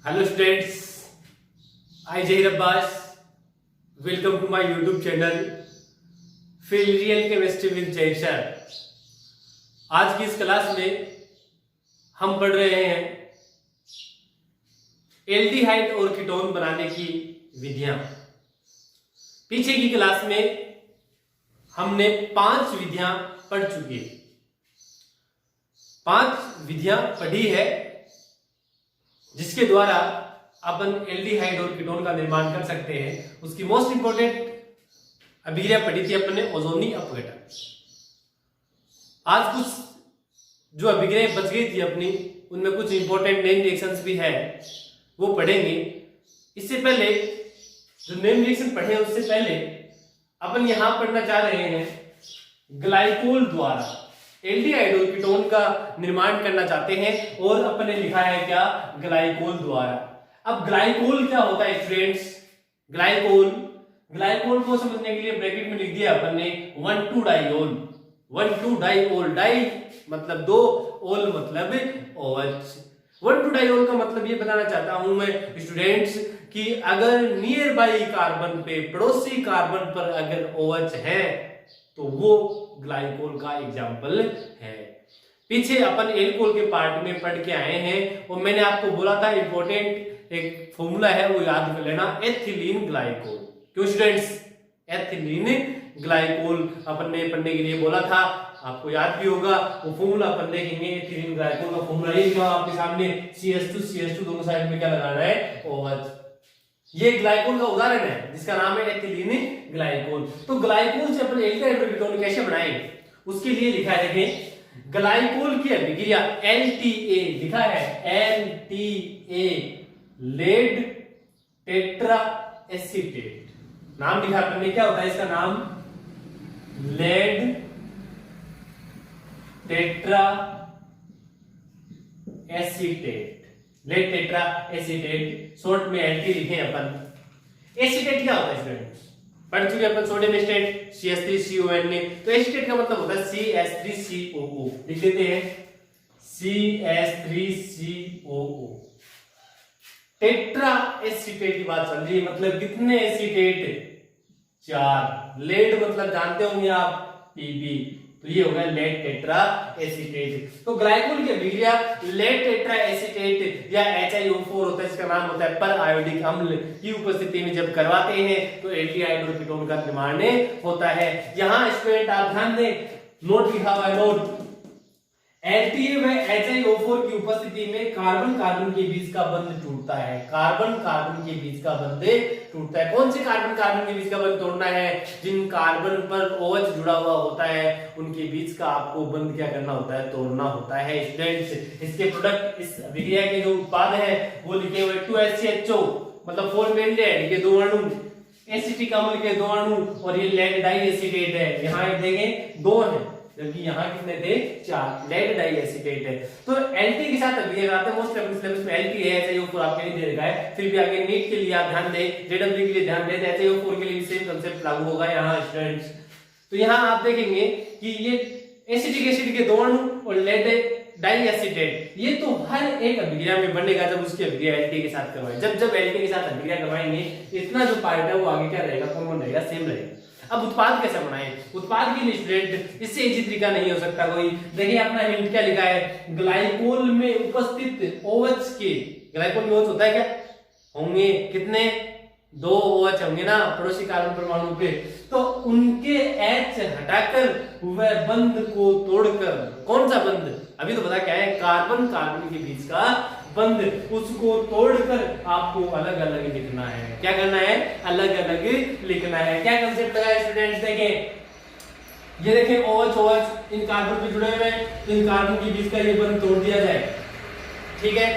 Hello students, I Jahir Abbas. Welcome to my YouTube channel Feel Real Chemistry with Jay Sir. आज की इस class में हम पढ़ रहे हैं एल्डिहाइड और कीटोन बनाने की विधियां। पीछे की क्लास में हमने 5 विधियां पढ़ चुकी है। 5 विधियां पढ़ी है जिसके द्वारा अपन एल्डिहाइड और कीटोन का निर्माण कर सकते हैं। उसकी मोस्ट इंपोर्टेंट अभिक्रिया पढ़ी थी अपन ने, ओजोनी अपघटन। आज कुछ जो अभिक्रियाएं बच गई थी अपनी, उनमें कुछ इंपोर्टेंट नेम रिएक्शंस भी है, वो पढ़ेंगे। इससे पहले जो नेम रिएक्शन पढ़े उससे पहले अपन यहां पढ़ना चाह रहे हैं ग्लाइकोल द्वारा एल्डिहाइड और कीटोन का निर्माण करना चाहते हैं, और अपन ने लिखा है क्या, ग्लाइकोल द्वारा। अब ग्लाइकोल क्या होता है स्टूडेंट्स? ग्लाइकोल को समझने के लिए ब्रैकेट में लिख दिया अपन ने 1,2-डाइओल। 1,2-डाइओल, डाई मतलब 2, ओल मतलब OH। 1,2-डाइओल का मतलब ये बताना चाहता हूं मैं स्टूडेंट्स कि अगर नियर बाई कार्बन पे, पड़ोसी कार्बन पर अगर OH है तो वो ग्लाइकोल का एग्जाम्पल है। पीछे अपन एल्कोहल के पार्ट में पढ़ के आए हैं और मैंने आपको बोला था इंपॉर्टेंट एक फॉर्मूला है वो याद कर लेना, एथिलीन ग्लाइकोल। क्यों स्टूडेंट्स? एथिलीन ग्लाइकोल अपन ने पढ़ने के लिए बोला था, आपको याद भी होगा। वो फॉर्मूला अपन देखेंगे, एथिलीन ग्लाइकोल का फॉर्मूला ये लिखा आपके सामने, CH2 दोनों साइड में क्या लगाना है, OH। ये ग्लाइकोल का उदाहरण है जिसका नाम है एथिलीन ग्लाइकोल। तो ग्लाइकोल से अपन एल्डिहाइड और कीटोन कैसे बनाएंगे उसके लिए लिखा है, देखें ग्लाइकोल की अभिक्रिया LTA लिखा है, LTA लेड टेट्रा एसीटेट नाम लिखा अपन ने। क्या होता है इसका नाम? Lead tetra acetate, lead tetra acetate, short में LT लिखे अपन। एसीटेट क्या होता है स्टूडेंट्स? पढ़ चुके अपन सोडियम एसीटेट CH3CON ने। तो एसीटेट का मतलब होता है CH3COO, लिख देते हैं CH3COO। टेट्रा एसीटेट की बात चल रही है, मतलब कितने एसीटेट? 4। लेड मतलब जानते होंगे आप, Pb, तो ये होगा लेड टेट्रा एसीटेट। तो ग्लाइकोल की अभिक्रिया लेड टेट्रा एसीटेट या HiO4 होता है, इसका नाम होता है पर आयोडिक अम्ल की उपस्थिति में जब करवाते हैं तो एल्डिहाइड और कीटोन का निर्माण होता है। यहां स्टूडेंट आप ध्यान दें, नोट लिखा हुआ है, नोट LTA व HiO4 की उपस्थिति में कार्बन कार्बन के बीच का बंध टूटता है। कार्बन कार्बन के बीच का बंध टूटता है। कौन से कार्बन कार्बन के बीच का बंध तोड़ना है? जिन कार्बन पर OH जुड़ा हुआ होता है उनके बीच का आपको बंध क्या करना होता है, तोड़ना होता है स्टूडेंट्स। इसके प्रोडक्ट, इस अभिक्रिया के जो उत्पाद है वो लिखे हुए 2HCHO मतलब फॉर्मेल्डिहाइड के 2 अणु, एसिटिक अम्ल के 2 अणु, और ये लेड डाई एसीटेट है। यहाँ देखें 2 है जबकि यहाँ कितने थे? 4। लेड डाई एसीटेट है। तो LT के साथ अभिक्रिया कराते हैं। मोस्ट सिलेबस में LT है, HiO4 आपके लिए दे रखा है। फिर भी आगे नीट के लिए आप ध्यान दें, JEE के लिए ध्यान दें, HiO4 के लिए भी सेम कांसेप्ट लागू होगा यहाँ स्टूडेंट्स। तो यहाँ आप देखेंगे कि ये एसिटिक एसिड के 2 अणु और लेड डाई एसीटेट, ये तो हर एक अभिक्रिया में बनेगा जब उसकी अभिक्रिया LT के साथ करवाएं। जब LT के साथ अभिक्रिया करवाएंगे इतना जो पार्ट है वो आगे क्या रहेगा, कॉमन रहेगा, सेम रहेगा। अब उत्पाद कैसे बनाएं? उत्पाद के लिए स्टूडेंट इससे इजी तरीका नहीं हो सकता कोई। देखिए अपना हिंट क्या लिखा है, ग्लाइकोल में उपस्थित OH के, ग्लाइकोल में OH होता है क्या, होंगे कितने? 2 OH होंगे ना पड़ोसी कार्बन परमाणु पे, तो उनके H हटाकर वह बंध को तोड़कर, कौन सा बंध? अभी तो पता क्या है, कार्बन कार्बन के बीच का बंध, उसको तोड़कर आपको अलग अलग लिखना है। क्या करना है? अलग अलग लिखना है। क्या कंसेप्ट लगा है स्टूडेंट्स? देखें ये देखें OH इन कार्बन पे जुड़े हुए हैं, तो इन कार्बन के बीच का ये बंध तोड़ दिया जाए, ठीक है।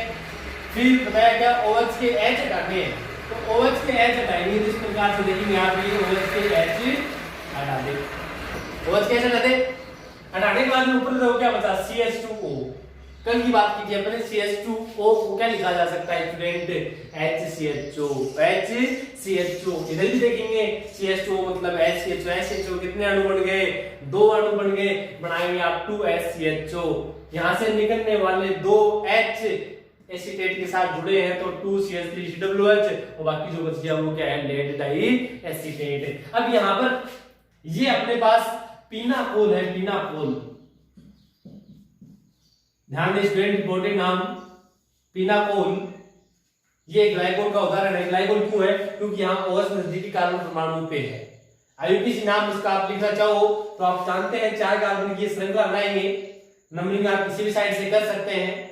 फिर बताया क्या, OH के H हटाने हैं, तो OH के H हटाएंगे जिस प्रकार से देखेंगे आप, ये OH के H हटा दे, OH के H हटा दे। हटाने के बाद में ऊपर देखो क्या बचा, CH2O। कल की बात की थी अपने, CH2O को क्या लिखा जा सकता है स्टूडेंट? HCHO। HCHO इधर भी देखेंगे, CH2O मतलब HCHO। HCHO कितने अणु बन गए? 2 अणु बन गए, बनाएंगे आप 2HCHO। यहां से निकलने वाले 2 H एसीटेट के साथ जुड़े हैं तो 2CH3COOH और बाकी जो बच गया वो क्या है, लेड डाई एसीटेट। अब यहां पर ये अपने पास पिनाकोल है, पिनाकोल, ध्यान दें स्टूडेंट, इंपॉर्टेंट नाम पिनाकोल। ये ग्लाइकोल का उदाहरण है। ग्लाइकोल क्यों है? क्योंकि यहाँ OH नजदीकी कार्बन परमाणु पे है। IUPAC नाम इसका आप लिखना चाहो तो आप जानते हैं 4 कार्बन की श्रृंखला बनाएंगे, नंबरिंग आप किसी भी साइड से कर सकते हैं।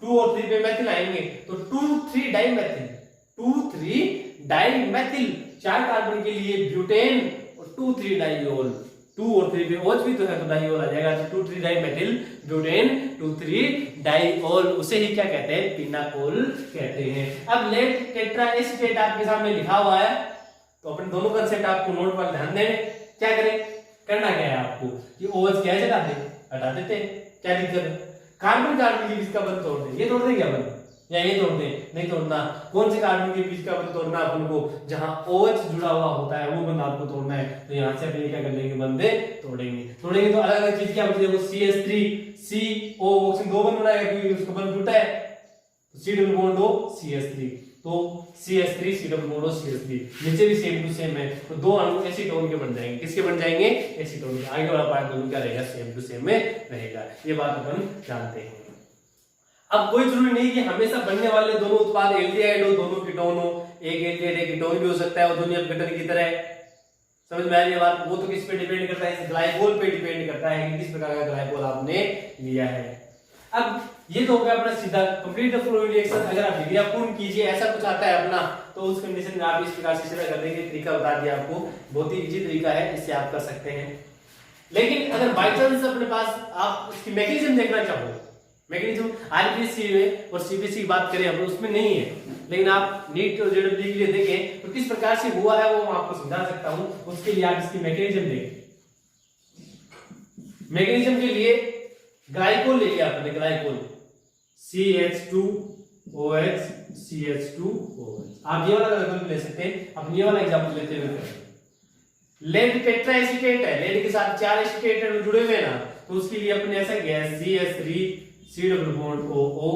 2 और 3 पे मैथिल आएंगे तो 2,3 डाइमेथिल, 2,3 डाइमेथिल, 4 कार्बन के लिए ब्यूटेन और 2,3 डाइयोल। 2 और 3 पे OH भी तो है तो डाइयोल आ जाएगा, तो 2,3 डाइमेथिल ब्यूटेन 2,3 डाइयोल, उसे ही क्या कहते हैं, पिनाकोल कहते हैं। अब लेड टेट्रा एसीटेट आपके सामने लिखा हुआ है तो अपने दोनों कंसेप्ट आपको नोट पर ध्यान दें। क्या करें, करना क्या है आपको, ये OH क्या है, हटा देते हैं, क्या दिक्कत है, कार्बन कार्बन के बीच का बंध तोड़ दें, ये तोड़ दें क्या बंध, या ये तोड़ दें, नहीं तोड़ना। कौन से कार्बन के बीच का बंध तोड़ना अपन को, जहां OH जुड़ा हुआ होता है वो बंध आपको तोड़ना है। तो यहां से अपन क्या कर लेंगे, बंधे तोड़ेंगे तो अलग अलग चीज क्या बची है, CH3CO ऑक्सीजन 2 बंध बनाएगा क्योंकि उसका बंध टूटा है, तो C double bond O CH3, तो CH3 C double bond O CH3, नीचे भी सेम टू सेम है तो 2 अणु एसीटोन के बन जाएंगे। किसके बन जाएंगे, एसीटोन के। आगे वाला पार्ट दोनों क्या रहेगा, सेम टू सेम में रहेगा, ये बात अपन जानते हैं। अब कोई जरूरी नहीं कि हमेशा बनने वाले दोनों उत्पाद एल्डिहाइड हो, दोनों कीटोन हो, एक एल्डिहाइड एक कीटोन भी हो सकता है और दोनों अपघटन की तरह है। समझ में आ रही है बात, वो तो किस पे डिपेंड करता है, इस ग्लाइकोल पे डिपेंड करता है कि किस प्रकार का ग्लाइकोल आपने लिया है। अब ये तो हो गया अपना सीधा कंप्लीट द फ्लोइंग रिएक्शन। अगर आप विक्रिया पूर्ण कीजिए ऐसा कुछ आता है अपना, तो उस कंडीशन में आप इस प्रकार से सीधा कर देंगे। तरीका बता दिया आपको, बहुत ही इजी तरीका है, इससे आप कर सकते हैं। लेकिन अगर बाय चांस अपने पास आप इसकी मैकेनिज्म देखना चाहो, मैकेनिज्म आरपीसी में और सीपीसी की बात करें हम उसमें नहीं है, लेकिन आप नीट और जेडब्ल्यू के लिए देखें तो किस प्रकार से हुआ है वो मैं आपको समझा सकता हूं। उसके लिए आप इसकी मैकेनिज्म देखें। मैकेनिज्म के लिए ग्लाइकोल ले लिया आपने, ग्लाइकोल CH2OH CH2OH, आप ये वाला ग्लाइकोल ले सकते हैं। अब ये वाला एग्जांपल लेते हुए लेड टेट्रा एसीटेट है, लेड के साथ 4 एसीटेट जुड़े हुए ना, तो उसके लिए अपने ऐसा किया है CH3 C double bond OO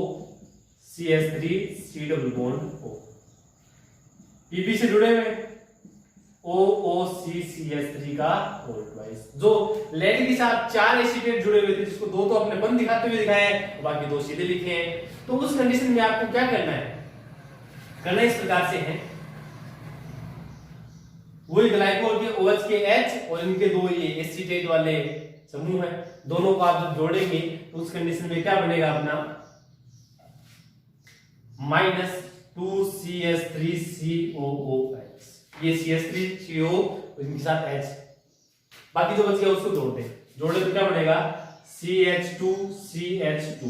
CH3 C double bond O, PP से जुड़े हुए OOCCH3 का वोल्ट वाइज। जो लेड के साथ 4 एसीटेट जुड़े हुए थे, जिसको 2 तो अपने बंद दिखाते हुए दिखाए हैं, बाकी 2 सीधे लिखे हैं, तो उस कंडीशन में आपको क्या करना है, करना इस प्रकार से है, वही ग्लाइकोल के OH के H और इनके 2 ये एसीटेट वाले समूह है, दोनों को आप जब जोड़ेंगे तो उस कंडीशन में क्या बनेगा अपना, -2CH3COOH, ये CH3CO इनके साथ H, बाकी जो बच गया उसको जोड़ दें, जोड़े तो क्या बनेगा CH2CH2,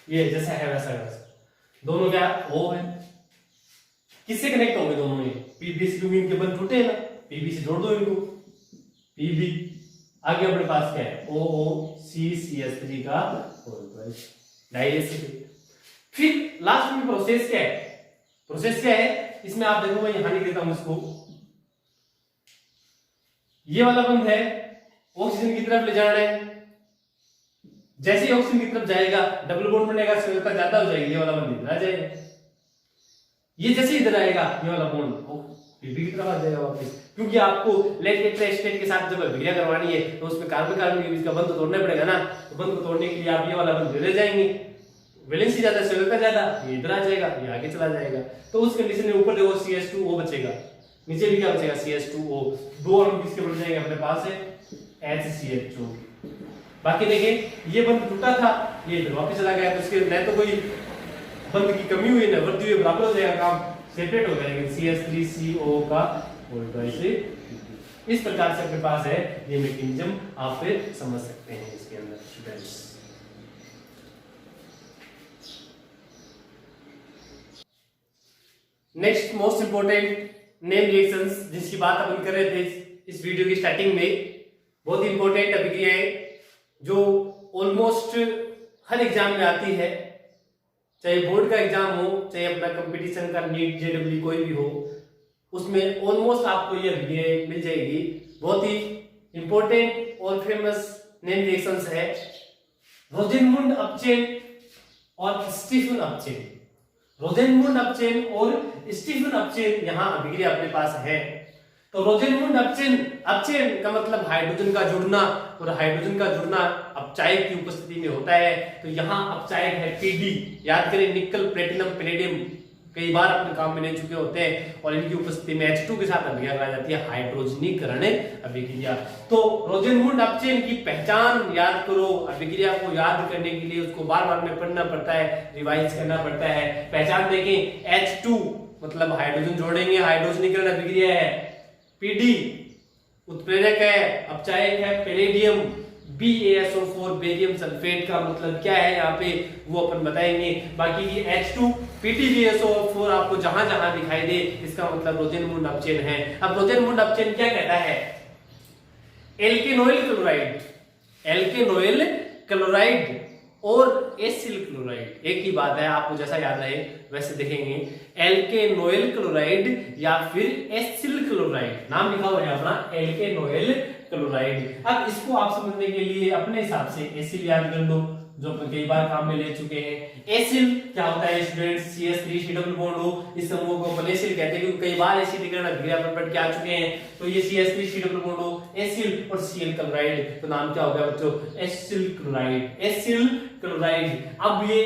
ये जैसा है वैसा वैसा, दोनों क्या O है। किससे कनेक्ट होंगे दोनों, ये PB से, क्योंकि इनके बंध टूटे ना, PB से जोड़ दो इनको, PB। आगे अपने पास क्या है OOCCH3 का डाइएसिड। फिर लास्ट में प्रोसेस क्या है, प्रोसेस क्या है इसमें आप देखो, मैं यहां लिख देता हूं इसको, ये वाला बंध है ऑक्सीजन की तरफ ले जाना है, जैसे ही ऑक्सीजन की तरफ जाएगा डबल बॉन्ड बनेगा, सांद्रता ज्यादा हो जाएगी, ये वाला बंध इधर आ जाएगा, ये जैसे इधर आएगा ये वाला बॉन्ड पीपी की तरफ आ जाएगा वापस, क्योंकि आपको लेड टेट्रा एसीटेट के साथ जब अभिक्रिया करवानी है तो उसमें कार्बन कार्बन के बीच का बंध तो तोड़ना पड़ेगा ना, तो बंध को तोड़ने के लिए आप ये वाला बंध ले जाएंगे, वैलेंसी ज्यादा सांद्रता ज्यादा, ये इधर आ जाएगा, ये आगे चला जाएगा, तो उस कंडीशन में ऊपर देखो CH2O बचेगा, नीचे भी क्या बचेगा CH2O, 2 अणु किसके बन जाएंगे अपने पास है HCH2। बाकी देखिए ये बंध टूटा था, ये इधर वापस चला गया, तो इसके न तो कोई बंध की कमी हुई ना वृद्धि हुई, बराबर हो जाएगा, काम सेपरेट हो जाएगा, CH3CO का वोल्ट से। इस प्रकार से अपने पास है ये मैकेनिज्म, आप फिर समझ सकते हैं इसके अंदर students. Next most important name reactions, जिसकी बात अपन कर रहे थे इस वीडियो की स्टार्टिंग में, बहुत इंपॉर्टेंट अभिक्रियाएं जो ऑलमोस्ट हर एग्जाम में आती है, चाहे बोर्ड का एग्जाम हो चाहे अपना कंपटीशन का नीट जेडब्ल्यू कोई भी हो, उसमें ऑलमोस्ट आपको ये अभिक्रियाएं मिल जाएगी। बहुत ही इंपॉर्टेंट और फेमस नेम रिएक्शंस है रोजेनमुंड अपचेन और स्टीफन अपचेन। रोजेनमुंड अपचेन और स्टीफन अपचेन यहाँ अभिक्रिया अपने पास है। तो रोजेनमुंड अपचेन, अपचेन का मतलब हाइड्रोजन का जुड़ना, और हाइड्रोजन का जुड़ना अपचायक की उपस्थिति में होता है। तो यहाँ अपचायक है पीडी। याद करें, निकल, प्लेटिनम, पैलेडियम कई बार अपने काम में ले चुके होते हैं, और इनकी उपस्थिति में H2 के साथ अभिक्रिया कराई जाती है, हाइड्रोजनीकरण अभिक्रिया। तो रोजेनमुंड अपचेन की पहचान याद करो। अभिक्रिया को याद करने के लिए उसको बार बार में पढ़ना पड़ता है, रिवाइज करना पड़ता है। पहचान देखें, H2 मतलब हाइड्रोजन जोड़ेंगे, हाइड्रोजनीकरण अभिक्रिया है। पीडी उत्प्रेरक है, अपचायक है पैलेडियम। BaSO4 बेरियम सल्फेट का मतलब क्या है यहाँ पे वो अपन बताएंगे। बाकी ये H2 PtBaSO4 आपको जहां जहां दिखाई दे इसका मतलब रोजेनमुंड अपचेन है। अब रोजेनमुंड अपचेन क्या कहता है? एल्केनोइल क्लोराइड, एल्केनोइल क्लोराइड और एसिल क्लोराइड एक ही बात है, आपको जैसा याद रहे वैसे देखेंगे। एल्केनोइल क्लोराइड या फिर एसिल क्लोराइड, नाम लिखा हुआ है अपना एल्केनोइल क्लोराइड। अब इसको आप समझने के लिए अपने हिसाब से एसिल याद कर लो, जो अपन कई बार काम में ले चुके हैं। एसिल क्या होता है स्टूडेंट्स? CH3 डबल बॉन्ड हो, इस समूह को अपन एसिल कहते हैं क्योंकि कई बार एसिडीकरण अभिक्रिया पर पढ़ के आ चुके हैं। तो ये CH3 डबल बॉन्ड हो, एसिल और Cl क्लोराइड, तो नाम क्या हो गया बच्चों? Acyl chloride, acyl chloride. अब ये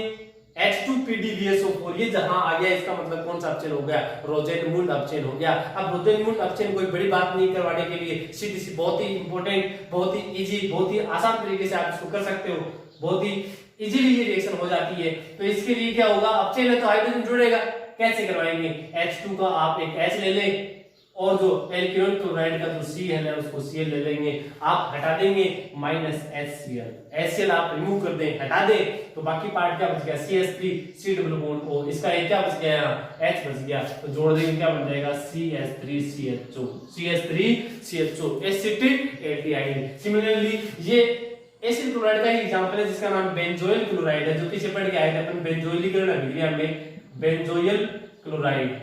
H2PdBaSO4 ये जहां आ गया इसका मतलब कौन सा अपचेन हो गया? रोजेनमुंड अपचेन हो गया। अब रोजेनमुंड अपचेन कोई बड़ी बात नहीं करवाने के लिए, सीधी सी बहुत ही इंपॉर्टेंट, बहुत ही इजी, बहुत ही आसान तरीके से आप इसको कर सकते हो, बहुत ही इजीली ये रिएक्शन हो जाती है। तो इसके लिए क्या होगा? अपचेन है तो हाइड्रोजन जुड़ेगा, कैसे करवाएंगे? H2 का आप एक H ले लें और जो एल्केनोइल क्लोराइड का जो Cl है उसको Cl ले लेंगे, आप हटा देंगे -HCl, HCl आप रिमूव कर दें, हटा दें, तो बाकी पार्ट क्या बच गया? CH3 डबल बॉन्ड O, इसका एक क्या बच गया? H बच गया, तो जोड़ देंगे क्या बन जाएगा? CH3CHO, CH3CHO acetic aldehyde. Similarly ये एसिल क्लोराइड का ही एग्जांपल है जिसका नाम बेंजोइल क्लोराइड है, जो पीछे पढ़ के आए थे अपन बेंजोइलीकरण अभिक्रिया में, बेंजोइल क्लोराइड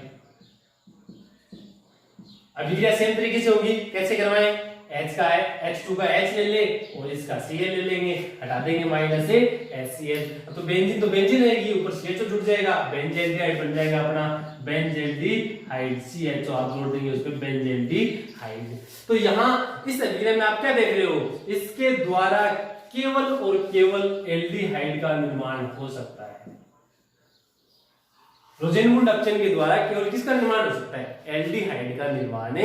अभिक्रिया सेम तरीके से होगी। कैसे करवाएं? H का है, H2 का H ले ले और इसका Cl ले लेंगे, हटा देंगे -HCl, तो बेंजीन तो बेंजीन रहेगी, ऊपर CHO जुड़ जाएगा, बेंजेल्डिहाइड बन जाएगा अपना, बेंजेल्डिहाइड, CHO आप जोड़ देंगे उस पे बेंजेल्डिहाइड। तो यहाँ इस अभिक्रिया में आप क्या देख रहे हो? इसके द्वारा केवल और केवल एल्डिहाइड का निर्माण हो सकता है। रोजेनमुंड अपचेन के द्वारा केवल किसका निर्माण हो सकता है? एल्डिहाइड का निर्माण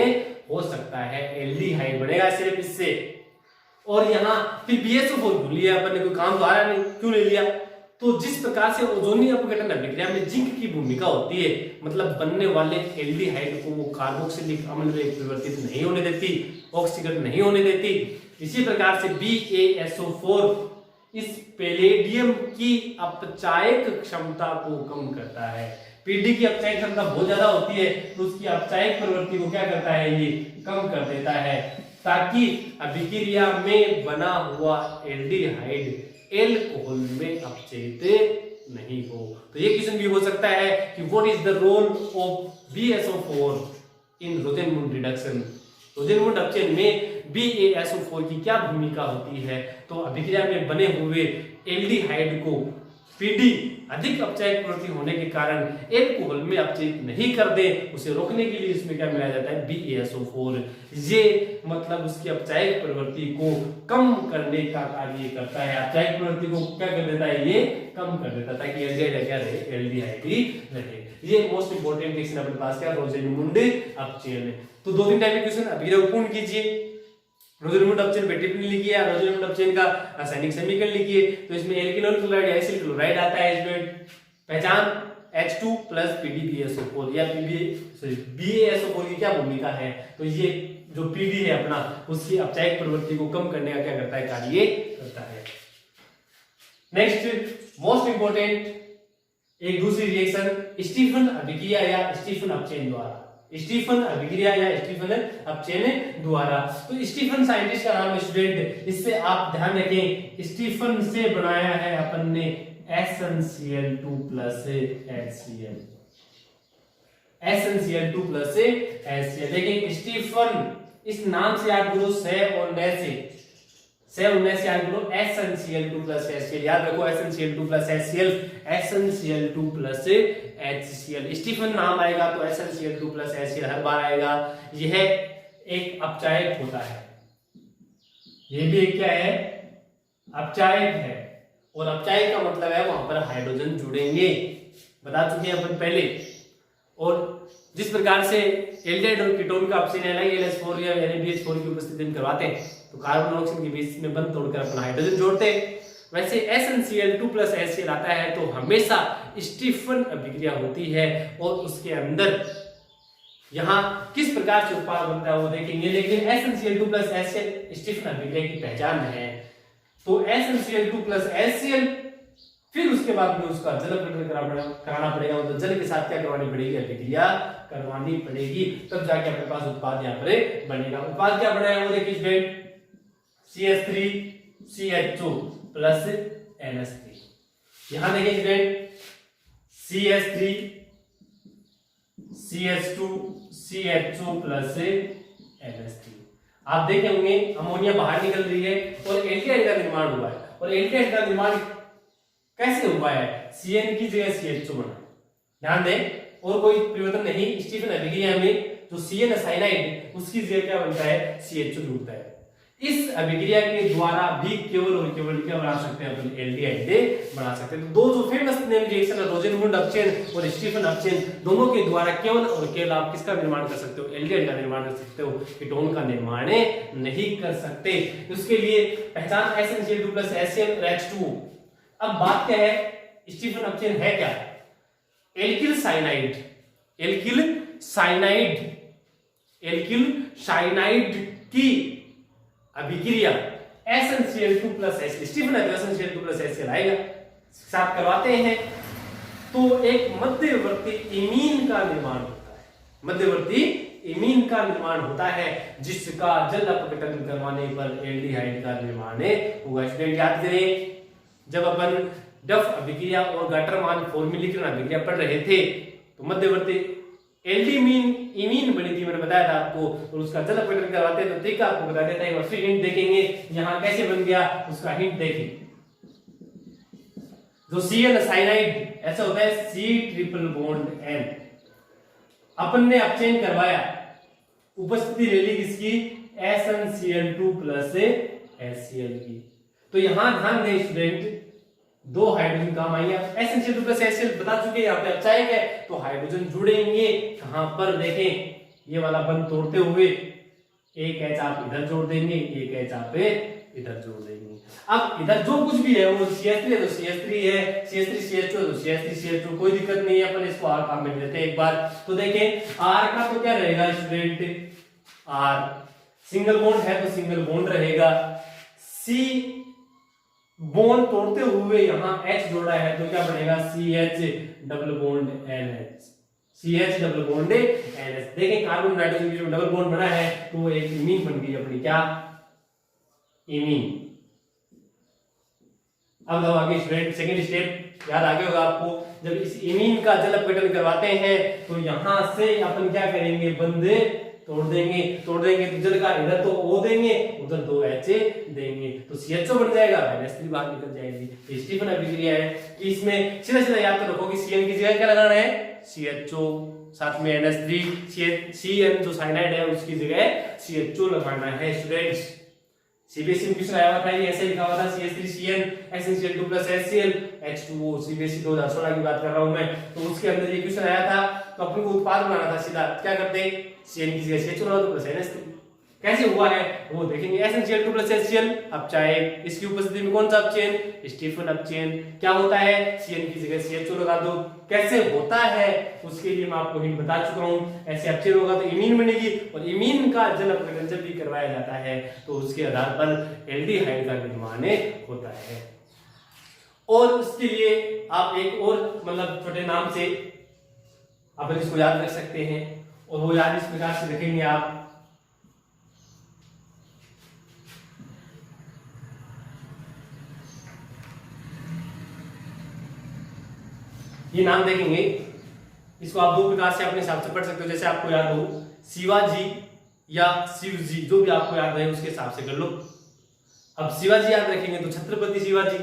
हो सकता है, एल्डिहाइड बनेगा सिर्फ इससे। और यहाँ फिर BaSO4 भूल लिया अपन ने, कोई काम तो आ रहा नहीं, क्यों ले लिया? तो जिस प्रकार से ओजोनीय अपघटन अभिक्रिया में जिंक की भूमिका होती है, मतलब बनने वाले एल्डिहाइड को वो कार्बोक्सिलिक अम्ल में परिवर्तित नहीं होने देती, ऑक्सीकरण नहीं होने देती, इसी प्रकार से BaSO4 इस पैलेडियम की अपचायक क्षमता को कम करता है। पीडी की अपचायक क्षमता बहुत ज्यादा होती है, तो उसकी अपचायक प्रवृत्ति को क्या करता है? ये कम कर देता है, ताकि अभिक्रिया में बना हुआ एल्डिहाइड एल्कोहल में अपचयित नहीं हो। तो ये क्वेश्चन भी हो सकता है कि what is the role of BaSO4 in Rosenmund reduction, Rosenmund अपचयन में BaSO4 की क्या भूमिका होती है? तो अभिक्रिया में बने हुए एल्डिहाइड को पीडी अधिक अपचायक प्रवृत्ति होने के कारण एल्कोहल में अपचयित नहीं कर दे, उसे रोकने के लिए इसमें क्या मिलाया जाता है? BaSO4। ये मतलब उसकी अपचायक प्रवृत्ति को कम करने का कार्य करता है, अपचायक प्रवृत्ति को क्या कर देता है? ये कम कर देता है, ताकि एल्डिहाइड क्या रहे? एल्डिहाइड ही रहे। ये मोस्ट इंपोर्टेंट क्वेश्चन अपने पास क्या? रोजेनमुंड अपचयन। तो 2-3 टाइप के क्वेश्चन अभिक्रिया को पूर्ण कीजिए। रोजेनमुंड अपचयन पे टिप्पणी लिखिए, रोजेनमुंड अपचयन का रासायनिक समीकरण लिखिए। तो इसमें एल्केनोइल क्लोराइड या एसिल क्लोराइड आता है, इसमें पहचान H2 प्लस PdBaSO4 या BaSO4 की क्या भूमिका है? तो ये जो पीडी है अपना, उसकी अपचायक प्रवृत्ति को कम करने का क्या करता है? कार्य करता है। नेक्स्ट मोस्ट इंपोर्टेंट एक दूसरी रिएक्शन, स्टीफन अभिक्रिया या स्टीफन अपचयन द्वारा, स्टीफन अभिक्रिया या स्टीफन अपचयन द्वारा। तो स्टीफन साइंटिस्ट का नाम है स्टूडेंट, इससे आप ध्यान रखें, स्टीफन से बनाया है अपन ने SnCl2 plus HCl, SnCl2 plus HCl। देखिए स्टीफन इस नाम से याद करो, से और न से, सेम 19 याद करो SnCl2 प्लस HCl, याद रखो SnCl2 plus HCl, SnCl2 plus HCl। Stephen नाम आएगा तो SnCl2 प्लस HCl हर बार आएगा। यह एक अपचायक होता है, ये भी एक क्या है, अपचायक है। और अपचायक का मतलब है वहां पर हाइड्रोजन जुड़ेंगे, बता चुके हैं अपन पहले। और जिस प्रकार से एल्डिहाइड और कीटोन का अपचयन NaCl4 या NaBH4 की उपस्थिति में करवाते हैं तो कार्बन ऑक्सीजन के बीच में बंध तोड़कर अपना हाइड्रोजन जोड़ते हैं, वैसे SnCl2 प्लस HCl आता है तो हमेशा स्टीफन अभिक्रिया होती है और उसके अंदर यहाँ किस प्रकार से उत्पाद बनता है वो देखेंगे। लेकिन SnCl2 प्लस HCl स्टीफन अभिक्रिया की पहचान है, तो SnCl2 प्लस HCl, फिर उसके बाद में उसका जल अपघटन कराना पड़ेगा, मतलब जल के साथ क्या करवानी पड़ेगी, अभिक्रिया करवानी पड़ेगी, तब जाके अपने पास उत्पाद यहाँ पर बनेगा। उत्पाद क्या बनेगा वो देखिए स्टूडेंट, CH3CHO प्लस NH3। यहां देखिए student CH3 CH2 CHO plus NH3। आप देखे होंगे अमोनिया बाहर निकल रही है और एल्डिहाइड का निर्माण हुआ है। और एल्डिहाइड का निर्माण कैसे हुआ है, CN की जगह CHO बना, ध्यान दें, और कोई परिवर्तन नहीं। स्टीफन अभिक्रिया में जो CN साइनाइड उसकी जगह क्या बनता है, CHO जुड़ता है। इस अभिक्रिया के द्वारा भी केवल और केवल क्या बना सकते हैं, अपन एल्डिहाइड बना सकते हैं। तो दो जो फेमस नेम रिएक्शन है, रोजेनमुंड अपचयन और स्टीफन अपचयन, दोनों के द्वारा केवल और केवल आप किसका निर्माण कर सकते हो, एल्डिहाइड का निर्माण कर सकते हो, कीटोन का निर्माण नहीं कर सकते। उसके लिए पहचान SnCl2 प्लस HCl और H2। अब बात क्या है, स्टीफन अपचयन है क्या, alkyl cyanide, alkyl cyanide, alkyl cyanide की अभिक्रिया SnCl2 plus HCl, Stephen SnCl2 plus HCl आएगा, साथ करवाते हैं तो एक मध्यवर्ती इमीन का निर्माण होता है, मध्यवर्ती इमीन का निर्माण होता है जिसका जल अपघटन करवाने पर एल्डिहाइड का निर्माण होगा। स्टूडेंट याद करें, जब अपन डफ अभिक्रिया और गाटरमान फॉर्मिलिकरण अभिक्रिया पढ़ रहे थे तो मध्यवर्ती एल्डिमीन इमीन बनी थी, मैंने बताया था आपको, और उसका जल अपघटन करवाते हैं तो तरीका आपको बता देता है। फिर हिंट देखेंगे यहां कैसे बन गया उसका हिंट देखें। जो CN साइनाइड ऐसा होता है C ट्रिपल बॉन्ड N, अपन ने अपचयन करवाया, उपस्थिति ले ली किसकी, SnCl2 प्लस HCl की, तो यहां ध्यान दें स्टूडेंट, दो हाइड्रोजन काम आएंगे। SnCl2 प्लस HCl बता चुके हैं, यहाँ पे अपचायक है तो हाइड्रोजन जुड़ेंगे कहां पर, देखें ये वाला बंध तोड़ते हुए, एक H आप इधर जोड़ देंगे, एक H आप इधर जोड़ देंगे। अब इधर जो कुछ भी है वो CH3 है तो CH3 है, CH3 CH2 तो CH3 CH2, कोई दिक्कत नहीं है, अपन इसको R काम में लेते हैं एक बार। तो देखें R का तो क्या रहेगा स्टूडेंट, R सिंगल बॉन्ड है तो सिंगल बॉन्ड रहेगा, C बॉन्ड तोड़ते हुए यहां H जोड़ा है तो क्या बनेगा, CH double bond NH, CH double bond NH। देखें कार्बन नाइट्रोजन की जो डबल बॉन्ड बना है तो वो एक इमीन बन गई अपनी, क्या इमीन। अब आगे स्टूडेंट सेकंड स्टेप याद आ गया होगा आपको, जब इस इमीन का जल अपघटन करवाते हैं तो यहां से अपन क्या करेंगे, बंधे तोड़ देंगे तो जल का इधर तो O देंगे, उधर दो H देंगे तो CHO बन जाएगा, NH3 बाहर निकल जाएगी। स्टीफन अभिक्रिया है कि इसमें सीधा सीधा याद तो रखो कि CN की जगह क्या लगाना है, CHO, साथ में NH3, CN जो साइनाइड है उसकी जगह CHO लगाना है। स्टूडेंट्स सीबीएसई में क्वेश्चन आया हुआ था, ये ऐसे लिखा हुआ था CH3CN SnCl2 plus HCl H2O, CBSE 2016 की बात कर रहा हूं मैं, तो उसके अंदर ये क्वेश्चन आया था तो अपन को उत्पाद बनाना था, सीधा क्या करते, CN की जगह CHO लगा दो प्लस NH3। कैसे हुआ है वो देखेंगे। SnCl2 प्लस HCl अपचायक, इसकी उपस्थिति में कौन सा अपचयन, स्टीफन अपचयन। क्या होता है, CN की जगह CHO लगा दो। कैसे होता है उसके लिए मैं आपको हिंट बता चुका हूं, ऐसे अपचयन होगा तो इमीन बनेगी और इमीन का जल अपघटन जब भी करवाया जाता है तो उसके आधार पर एल्डिहाइड का निर्माण होता है। और उसके लिए आप एक और मतलब छोटे नाम से आप इसको याद रख सकते हैं, और वो याद इस प्रकार से रखेंगे आप, ये नाम देखेंगे, इसको आप दो प्रकार से अपने हिसाब से पढ़ सकते हो, जैसे आपको याद हो शिवाजी या शिवजी, जो भी आपको याद है उसके हिसाब से कर लो। अब शिवाजी याद रखेंगे तो छत्रपति शिवाजी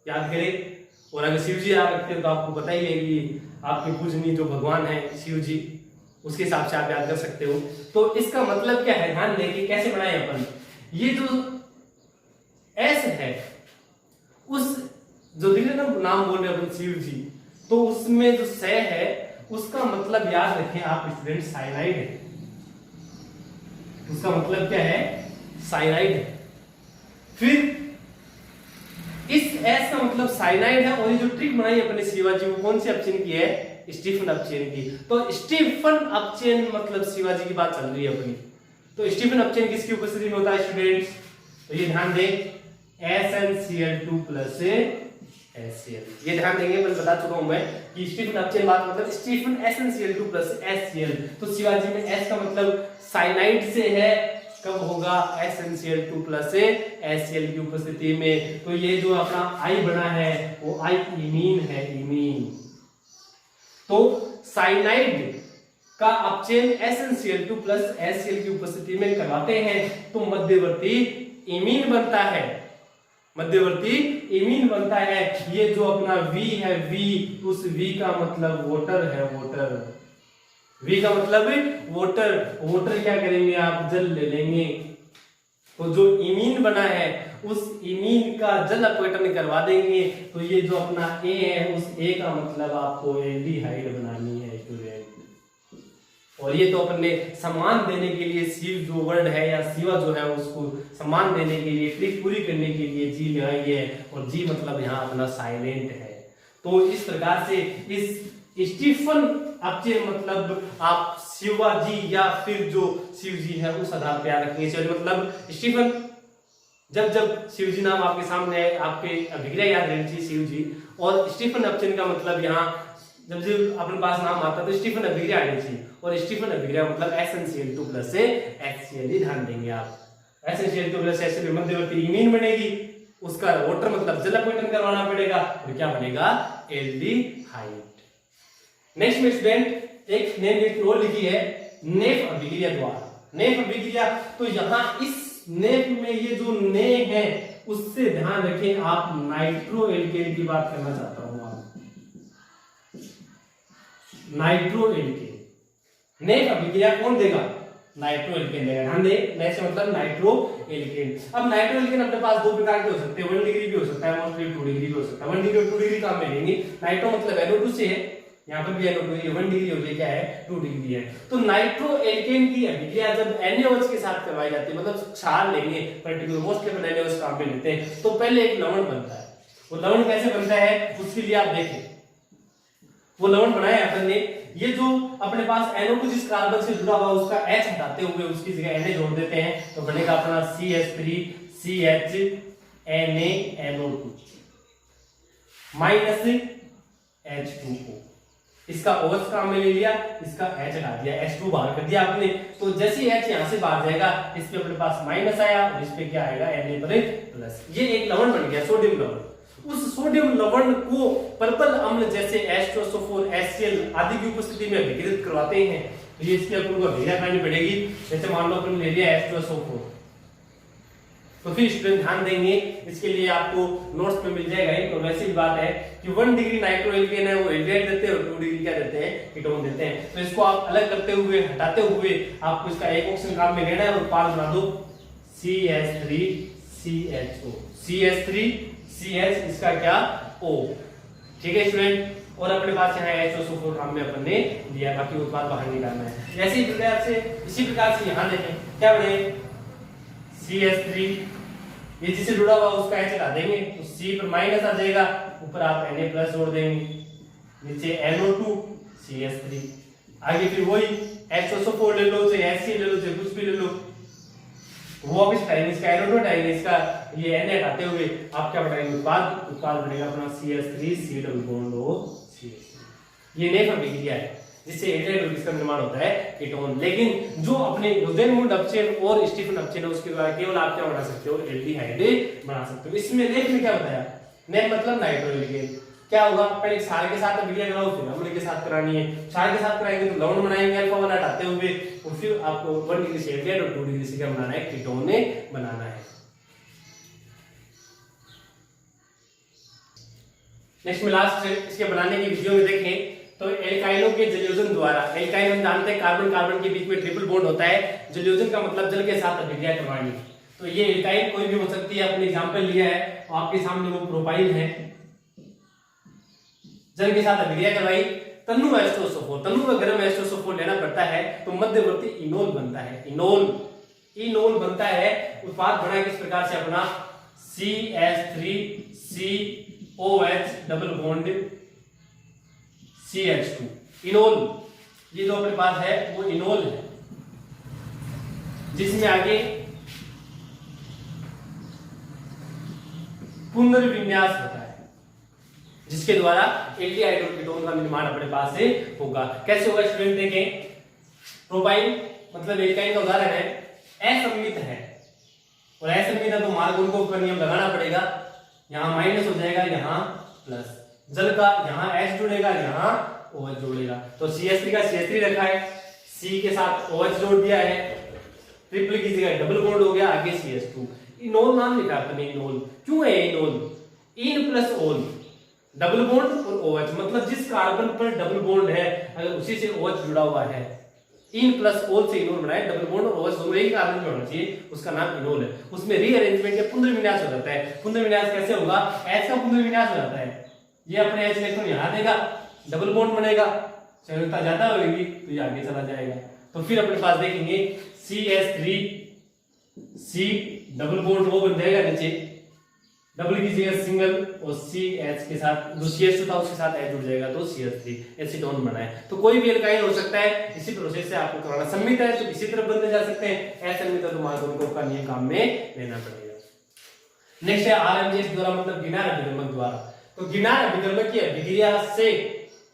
याद करें, और अगर शिव जी याद रखते हैं तो आपको पता ही है कि आपके पूजनीय जो भगवान है शिव जी, उसके हिसाब से आप याद कर सकते हो। तो इसका मतलब क्या है, ध्यान दें कि कैसे बनाए अपन। ये जो एस है, उस जो दिले ना नाम बोल रहे अपन शिव जी, तो उसमें जो स है उसका मतलब याद रखें आप स्टूडेंट, साइनाइड है। उसका मतलब क्या है, साइनाइड है। फिर इस एस का मतलब साइनाइड है, और ये जो ट्रिक बनाई अपने शिवाजी वो कौन से अपचयन की है, स्टीफन अपचयन की। तो स्टीफन अपचयन मतलब शिवाजी की बात चल रही है अपनी। तो स्टीफन अपचयन किसकी उपस्थिति में होता है स्टूडेंट्स, तो ये ध्यान दें, SnCl2 प्लस HCl। ये ध्यान देंगे, मैं बता चुका हूं मैं कि स्टीफन अपचयन बात मतलब स्टीफन SnCl2 प्लस HCl। तो शिवाजी में S का मतलब साइनाइड से है, कब होगा, SnCl2 प्लस HCl की उपस्थिति में। तो ये जो अपना I बना है वो I इमीन है, इमीन। तो साइनाइड का अपचयन SnCl2 प्लस HCl की उपस्थिति में करवाते हैं तो मध्यवर्ती इमीन बनता है, मध्यवर्ती इमीन बनता है। ये जो अपना V है, V, उस V का मतलब वोटर है, वोटर। V का मतलब वोटर, वोटर क्या करेंगे आप, जल ले लेंगे। तो जो इमीन बना है उस इमीन का जल अपघटन करवा देंगे। तो ये जो अपना A है, उस A का मतलब आपको एल्डिहाइड बनानी है स्टूडेंट। और ये तो अपने सम्मान देने के लिए शिव जो वर्ड है या शिवा जो है उसको सम्मान देने के लिए, ट्रिक पूरी करने के लिए जी लगाई है, और जी मतलब यहाँ अपना साइलेंट है। तो इस प्रकार से इस स्टीफन अपचयन मतलब आप शिवाजी या फिर जो शिव जी है उस आधार पर याद रखेंगे। मतलब स्टीफन, जब जब शिव जी नाम आपके सामने है, आपके अभिक्रिया याद रहनी चाहिए शिव जी। और स्टीफन अपचयन का मतलब यहाँ जब जब अपने पास नाम आता है तो स्टीफन अभिक्रिया आनी चाहिए, और स्टीफन अभिक्रिया मतलब SnCl2 प्लस HCl। ध्यान देंगे आप, SnCl2 प्लस HCl मध्यवर्ती इमीन बनेगी, उसका वोटर मतलब जल अपघटन करवाना पड़ेगा, और क्या बनेगा, एल्डिहाइड। नेक्स्ट में स्टूडेंट एक नेम एक और लिखी है, नेफ अभिक्रिया द्वारा। नेफ अभिक्रिया, तो यहाँ इस नेफ में ये जो ने है उससे ध्यान रखें आप, नाइट्रो एल्केन की बात करना चाहता हूं आप, नाइट्रो एल्केन। नेफ अभिक्रिया कौन देगा, नाइट्रो एल्केन देगा। ध्यान दे, नेफ से मतलब नाइट्रो एल्केन। अब नाइट्रो एल्केन अपने पास दो प्रकार के हो सकते हैं, 1 डिग्री भी हो सकता है, मोस्टली 2 डिग्री भी हो सकता है। 1 डिग्री और 2 डिग्री काम में लेंगे। नाइट्रो मतलब NO2 से है, यहाँ पर भी NO2 है, 1 डिग्री हो गई, क्या है, 2 डिग्री है। तो नाइट्रो एल्केन की अभिक्रिया जब NaOH के साथ करवाई जाती है, मतलब क्षार लेंगे पर्टिकुलर, मोस्टली अपन NaOH काम में लेते हैं, तो पहले एक लवण बनता है। वो लवण कैसे बनता है उसके लिए आप देखें, वो लवण बनाया अपन ने। ये जो अपने पास NO2 जिस कार्बन से जुड़ा हुआ उसका H हटाते हुए उसकी जगह Na जोड़ देते हैं, तो बनेगा अपना CH3CH माइनस H2O। इसका OH काम में ले लिया, इसका H हटा दिया, H2 बाहर कर दिया आपने। तो जैसे H यहां से बाहर जाएगा, इस पे अपने पास माइनस आया और इस पे क्या आएगा, Na पर प्लस। ये एक लवण बन गया, सोडियम लवण। उस सोडियम लवण को पर्पल अम्ल जैसे H2SO4, HCl आदि की उपस्थिति में विघटित करवाते हैं। तो ये इसकी अपन को अभिक्रिया करनी पड़ेगी। जैसे मान लो अपन ले लिया H2SO4, तो फिर स्टूडेंट ध्यान देंगे, इसके लिए आपको नोट्स में मिल जाएगा। तो वैसी भी बात है कि 1 डिग्री नाइट्रो एल्केन है वो एल्डिहाइड देते हैं, और 2 डिग्री क्या देते हैं, कीटोन देते हैं। तो इसको आप अलग करते हुए, हटाते हुए आपको इसका एक ऑक्सीजन काम में लेना है और उत्पाद बना दो CH3CHO, CH3CH इसका क्या, O। ठीक है स्टूडेंट, और अपने पास यहाँ H2SO4 काम में अपन ने दिया, बाकी उत्पाद बाहर निकालना है। ऐसी प्रकार से, इसी प्रकार से यहाँ देखें क्या बने, CH3, ये जिससे जुड़ा हुआ उसका H हटा देंगे तो C पर माइनस आ जाएगा, ऊपर आप Na प्लस जोड़ देंगे, नीचे NO2 CH3, आगे फिर वही H2SO4 ले लो, चाहे HCl ले लो, चाहे कुछ भी ले लो, वो वापस हटाएंगे, इसका NO2 हटाएंगे, इसका ये Na हटाते हुए आप क्या बनाएंगे, उत्पाद बनेगा अपना CH3C double bond O CH3। ये नेफ अभिक्रिया है जिससे एल्डिहाइड इसका निर्माण होता है कीटोन। लेकिन जो अपने रोसेनमुंड अपचयन और स्टीफन अपचयन है उसके द्वारा केवल आप क्या बना सकते हो, एल्डिहाइड बना सकते हो। इसमें नेफ में क्या बताया, नेफ मतलब नाइट्रो एल्केन। क्या होगा, पहले क्षार के साथ अभिक्रिया कराओ, फिर अम्ल के साथ करानी है। क्षार के साथ कराएंगे तो लवण बनाएंगे अल्फा वाला हटाते हुए, और फिर आपको 1 डिग्री से एल्डिहाइड और 2 डिग्री से क्या बनाना है, कीटोन बनाना है। नेक्स्ट में लास्ट इसके बनाने की वीडियो में देखें तो एल्काइनों के जलयोजन द्वारा, एल्काइन हम जानते हैं कार्बन कार्बन के बीच में ट्रिपल बॉन्ड होता है, जलयोजन का मतलब जल के साथ अभिक्रिया करवानी। तो ये एल्काइन कोई भी हो सकती है, अपने एग्जांपल लिया है और आपके सामने वो प्रोपाइल है, जल के साथ अभिक्रिया करवाई, तनु एस्ट्रोसोफोर, तनु व गर्म एस्ट्रोसोफोर लेना पड़ता है तो मध्यवर्ती इनोल बनता है, इनोल बनता है। उत्पाद बना किस प्रकार से अपना CH3COH double bond CH2 enol, ये जो अपने पास है वो इनोल है, जिसमें आगे पुनर्विन्यास होता है, जिसके द्वारा एल्डिहाइड कीटोन का निर्माण अपने पास से होगा। कैसे होगा स्टूडेंट देखें, प्रोपाइल मतलब एल्काइन का उदाहरण है, असममित है और असममित है तो मार्गों का नियम लगाना पड़ेगा, यहाँ माइनस हो जाएगा, यहाँ प्लस, जल का यहाँ H जुड़ेगा, यहाँ OH जोड़ेगा, तो CH3 का CH3 रखा है, C के साथ OH जोड़ दिया है, ट्रिपल की जगह डबल बॉन्ड हो गया, आगे CH2। इनोल नाम लिखा अपने, इनोल क्यों है इनोल, इन प्लस ओल, डबल बॉन्ड और OH, मतलब जिस कार्बन पर डबल बॉन्ड है अगर उसी से OH जुड़ा हुआ है, इन प्लस ओल से इनोल बनाए, डबल बॉन्ड और OH दोनों एक कार्बन में होना चाहिए, उसका नाम इनोल है। उसमें रीअरेंजमेंट या पुनर्विन्यास हो जाता है। पुनर्विन्यास कैसे होगा, H का पुनर्विन्यास हो जाता है, ये अपने H इलेक्ट्रॉन यहाँ देगा, डबल बॉन्ड बनेगा, चौड़ता ज्यादा होगी तो ये आगे चला जाएगा, तो फिर अपने पास देखेंगे CH3C डबल बॉन्ड वो बन जाएगा नीचे, डबल की जगह सिंगल और CH के साथ जो CH2 था उसके साथ H जुड़ जाएगा तो CH3 एसीटोन बना है। तो कोई भी एल्काइन हो सकता है, इसी प्रोसेस से आपको कराना। सम्मित है तो इसी तरफ बनते जा सकते हैं, असम्मित है तो मार्गों का नियम काम में लेना पड़ेगा। नेक्स्ट है RMGS द्वारा मतलब गिनार अभिकर्मक द्वारा। तो गिनार अभिकर्मक की अभिक्रिया से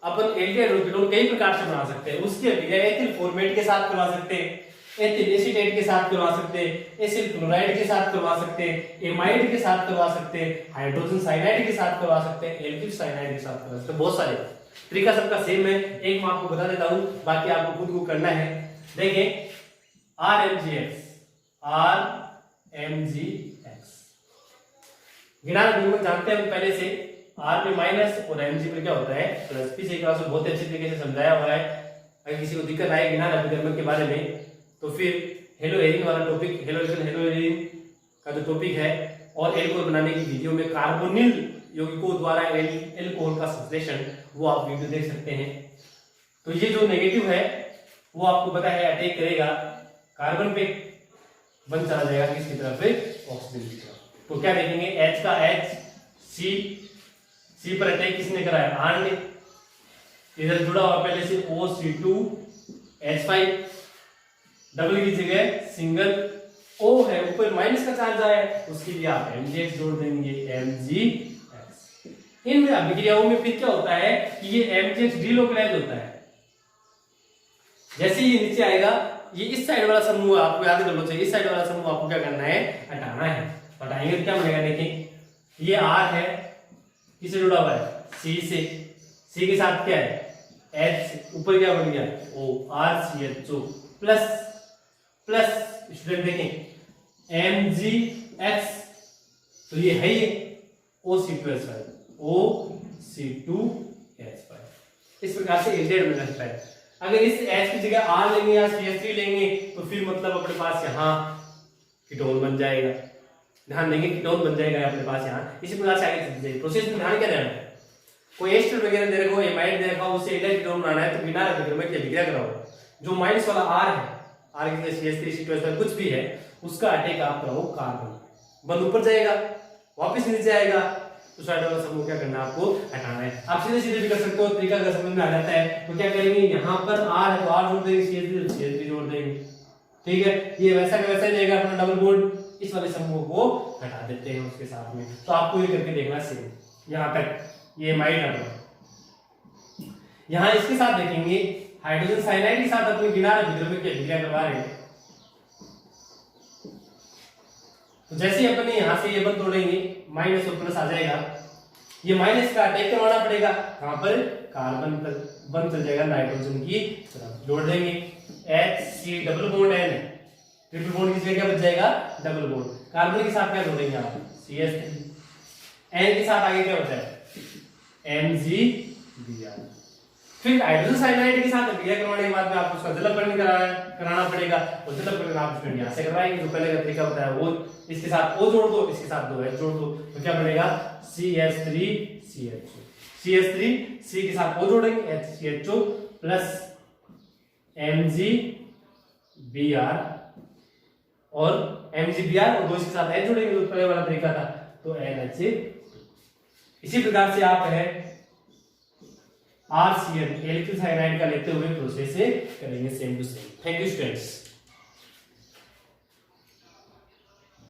अपन एल्डिहाइड कीटोन कई प्रकार से बना सकते हैं। उसकी अभिक्रिया एथिल फॉर्मेट के साथ करवा सकते हैं, एथिल एसीटेट के साथ करवा सकते हैं, एसिल क्लोराइड के साथ करवा सकते हैं, एमाइड के साथ करवा सकते हैं, हाइड्रोजन साइनाइड के साथ करवा सकते हैं, एल्किल साइनाइड के साथ करवा सकते हैं। बहुत सारे तरीका सबका सेम है, एक मैं आपको बता देता हूं, बाकी आपको खुद को करना है। देखें RMGX गिनार अभिकर्मक जानते हैं हम पहले से, R पे माइनस और Mg पे क्या होता है प्लस। पीछे क्लास में बहुत अच्छे तरीके से समझाया हुआ है, अगर किसी को दिक्कत आए गिनार अभिकर्मक के बारे में तो फिर हेलोएरिन वाला टॉपिक, हेलोएरिन का जो टॉपिक है और एल्कोहल बनाने की वीडियो में कार्बोनिल यौगिकों द्वारा एल्कोहल का संश्लेषण, वो आप वीडियो देख सकते हैं। तो ये जो नेगेटिव है वो आपको पता है अटैक करेगा कार्बन पे, बंद चला जाएगा किसकी तरफ से, ऑक्सीजन की तरफ। तो क्या देखेंगे, H का H, C पर अटैक किसने करा है, R ने, इधर जुड़ा हुआ पहले से OC2H5, डबल की जगह सिंगल O है, ऊपर माइनस का चार्ज आया है, उसके लिए आप MgX जोड़ देंगे, MgX। इन अभिक्रियाओं में फिर क्या होता है कि ये MgX डीलोकलाइज होता है, जैसे ये नीचे आएगा, ये इस साइड वाला समूह आपको याद कर लो चाहिए, इस साइड वाला समूह आपको क्या करना है, हटाना है। हटाएंगे तो क्या बनेगा, देखें ये R है, किससे जुड़ा हुआ है, C से, C के साथ क्या है H, ऊपर क्या बन गया O, RCHO plus plus, student देखें MgX, तो ये है ये OC2H5, OC2H5। इस प्रकार से एल्डिहाइड बन सकता है। अगर इस H की जगह R लेंगे या CH3 लेंगे तो फिर मतलब अपने पास यहाँ कीटोन बन जाएगा, ध्यान देंगे कीटोन बन जाएगा अपने पास यहाँ। इसी प्रकार से आगे चलते जाइए, प्रोसेस में ध्यान क्या देना है, कोई एस्टर वगैरह दे रखो, एमाइड दे रखा, उससे एल्डिहाइड कीटोन बनाना है तो बिना अभिक्रिया की अभिक्रिया कराओ। जो माइनस वाला R है, R की जगह CH3 कुछ भी है, उसका अटैक आप कराओ कार्बन, बंद ऊपर जाएगा, वापस नीचे आएगा, तो साइड वाला समूह क्या करना है, आपको हटाना है। आप सीधे सीधे भी कर सकते हो, तरीका अगर समझ में आ जाता है तो क्या करेंगे, यहाँ पर R है तो R जोड़ देंगे, CH3 जोड़ देंगे, ठीक है। ये वैसा का वैसा ही रहेगा अपना डबल बॉन्ड, इस वाले समूह को हटा देते हैं उसके साथ में। तो आपको ये करके देखना सेम, यहाँ तक ये एमाइड अपना, यहाँ इसके साथ देखेंगे हाइड्रोजन साइनाइड के साथ अपने गिनार अभिकर्मक की अभिक्रिया करवा रहे हैं। तो जैसे ही अपने यहाँ से ये बंद तोड़ेंगे, माइनस और प्लस आ जाएगा, ये माइनस का अटैक करवाना पड़ेगा, कहां पर, कार्बन पर, बंद चल जाएगा नाइट्रोजन की तरफ, जोड़ देंगे HC double bond N, triple bond की जगह क्या बच जाएगा, डबल बॉन्ड। कार्बन के साथ क्या जोड़ेंगे आप, CH3, N के साथ आगे क्या बचा है MgBr। फिर हाइड्रोजन साइनाइड के साथ अभिक्रिया करवाने के बाद में आपको उसका जलकरण कराना पड़ेगा, और जलकरण आप स्टूडेंट यहाँ से करवाएंगे। जो पहले का तरीका बताया वो, इसके साथ O जोड़ दो, इसके साथ 2H जोड़ दो, तो क्या बनेगा CH3CH2। CH3 C के साथ O जोड़ेंगे, HCHO प्लस MgBr, और MgBr और 2 इसके साथ H जोड़ेंगे, जो पहले वाला तरीका था, तो NH। इसी प्रकार से आप है RCN एल्किल साइनाइड का लेते हुए प्रोसेस से करेंगे same to same. Thank you students.